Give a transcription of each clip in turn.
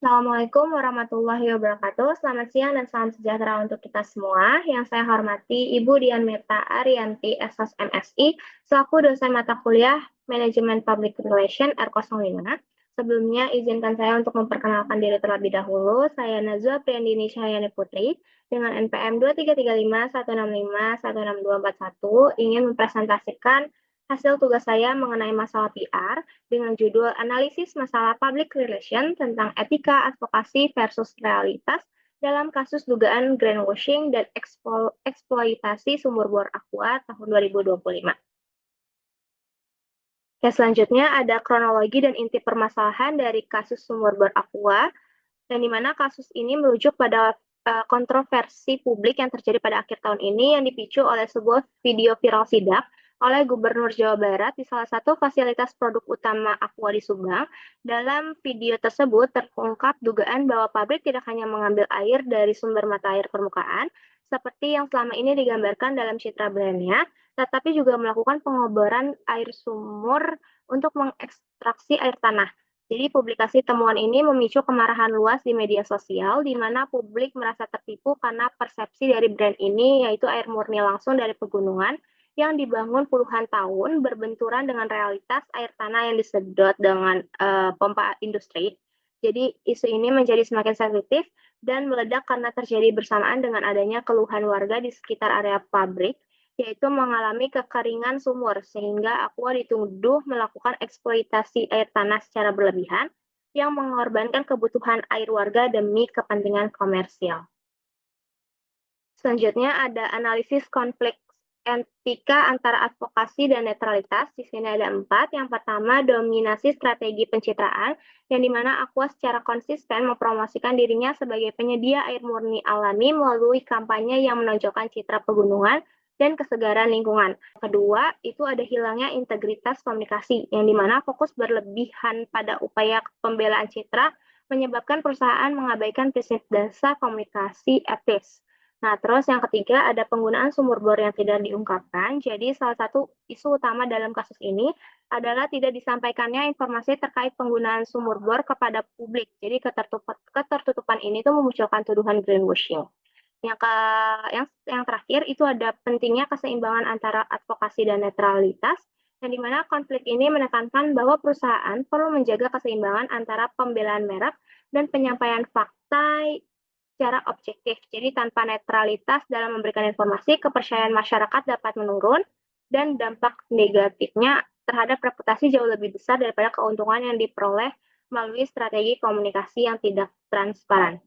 Assalamualaikum warahmatullahi wabarakatuh. Selamat siang dan salam sejahtera untuk kita semua. Yang saya hormati Ibu Dian Meta Ariyanti, SS MSI, selaku dosen mata kuliah Manajemen Public Relation R05. Sebelumnya, izinkan saya untuk memperkenalkan diri terlebih dahulu. Saya Nazwa Priyandini Cahyani Putri dengan NPM 23351651621 ingin mempresentasikan hasil tugas saya mengenai masalah PR dengan judul Analisis Masalah Public Relation tentang Etika Advokasi versus Realitas dalam kasus dugaan greenwashing dan eksploitasi sumur bor Aqua tahun 2025. Selanjutnya ada kronologi dan inti permasalahan dari kasus sumur bor Aqua, dan di mana kasus ini merujuk pada kontroversi publik yang terjadi pada akhir tahun ini yang dipicu oleh sebuah video viral sidak oleh Gubernur Jawa Barat di salah satu fasilitas produk utama Aqua di Subang. Dalam video tersebut terungkap dugaan bahwa pabrik tidak hanya mengambil air dari sumber mata air permukaan, seperti yang selama ini digambarkan dalam citra brandnya, tetapi juga melakukan pengoboran air sumur untuk mengekstraksi air tanah. Jadi publikasi temuan ini memicu kemarahan luas di media sosial, di mana publik merasa tertipu karena persepsi dari brand ini, yaitu air murni langsung dari pegunungan, yang dibangun puluhan tahun berbenturan dengan realitas air tanah yang disedot dengan pompa industri. Jadi isu ini menjadi semakin sensitif dan meledak karena terjadi bersamaan dengan adanya keluhan warga di sekitar area pabrik, yaitu mengalami kekeringan sumur, sehingga Aqua dituduh melakukan eksploitasi air tanah secara berlebihan yang mengorbankan kebutuhan air warga demi kepentingan komersial. Selanjutnya ada analisis konflik etika antara advokasi dan netralitas. Di sini ada 4. Yang pertama, dominasi strategi pencitraan, yang dimana Aqua secara konsisten mempromosikan dirinya sebagai penyedia air murni alami melalui kampanye yang menonjolkan citra pegunungan dan kesegaran lingkungan. Kedua, itu ada hilangnya integritas komunikasi, yang dimana fokus berlebihan pada upaya pembelaan citra menyebabkan perusahaan mengabaikan prinsip dasar komunikasi etis. Nah, terus yang ketiga ada penggunaan sumur bor yang tidak diungkapkan. Jadi salah satu isu utama dalam kasus ini adalah tidak disampaikannya informasi terkait penggunaan sumur bor kepada publik. Jadi ketertutupan ini tuh memunculkan tuduhan greenwashing. Yang terakhir itu ada pentingnya keseimbangan antara advokasi dan netralitas, yang dimana konflik ini menekankan bahwa perusahaan perlu menjaga keseimbangan antara pembelaan merek dan penyampaian fakta secara objektif. Jadi tanpa netralitas dalam memberikan informasi, kepercayaan masyarakat dapat menurun dan dampak negatifnya terhadap reputasi jauh lebih besar daripada keuntungan yang diperoleh melalui strategi komunikasi yang tidak transparan.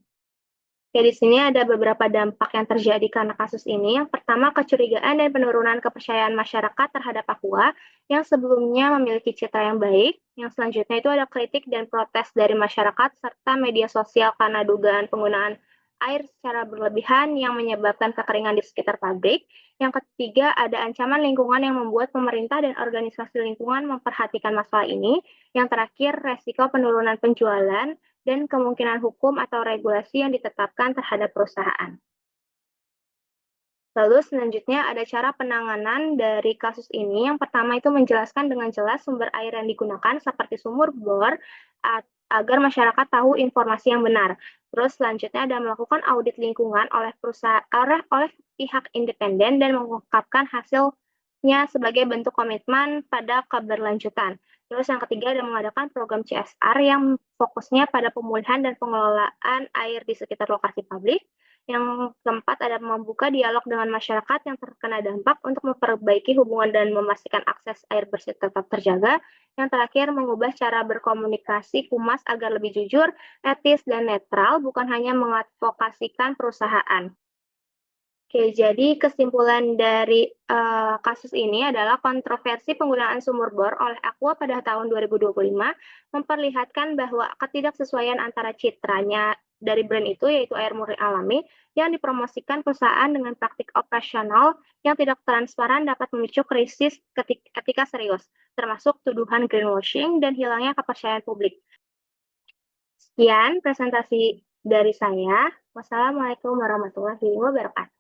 Oke, di sini ada beberapa dampak yang terjadi karena kasus ini. Yang pertama, kecurigaan dan penurunan kepercayaan masyarakat terhadap Aqua yang sebelumnya memiliki citra yang baik. Yang selanjutnya itu ada kritik dan protes dari masyarakat serta media sosial karena dugaan penggunaan air secara berlebihan yang menyebabkan kekeringan di sekitar pabrik. Yang ketiga, ada ancaman lingkungan yang membuat pemerintah dan organisasi lingkungan memperhatikan masalah ini. Yang terakhir, resiko penurunan penjualan dan kemungkinan hukum atau regulasi yang ditetapkan terhadap perusahaan. Lalu selanjutnya ada cara penanganan dari kasus ini. Yang pertama itu menjelaskan dengan jelas sumber air yang digunakan seperti sumur bor agar masyarakat tahu informasi yang benar. Terus selanjutnya ada melakukan audit lingkungan oleh pihak independen dan mengungkapkan hasilnya sebagai bentuk komitmen pada keberlanjutan. Terus yang ketiga ada mengadakan program CSR yang fokusnya pada pemulihan dan pengelolaan air di sekitar lokasi pabrik. Yang keempat ada membuka dialog dengan masyarakat yang terkena dampak untuk memperbaiki hubungan dan memastikan akses air bersih tetap terjaga. Yang terakhir, mengubah cara berkomunikasi humas agar lebih jujur, etis, dan netral, bukan hanya mengadvokasikan perusahaan. Oke, jadi kesimpulan dari kasus ini adalah kontroversi penggunaan sumur bor oleh Aqua pada tahun 2025 memperlihatkan bahwa ketidaksesuaian antara citranya dari brand itu, yaitu air murni alami, yang dipromosikan perusahaan dengan praktik operasional yang tidak transparan dapat memicu krisis ketika serius, termasuk tuduhan greenwashing dan hilangnya kepercayaan publik. Sekian presentasi dari saya. Wassalamualaikum warahmatullahi wabarakatuh.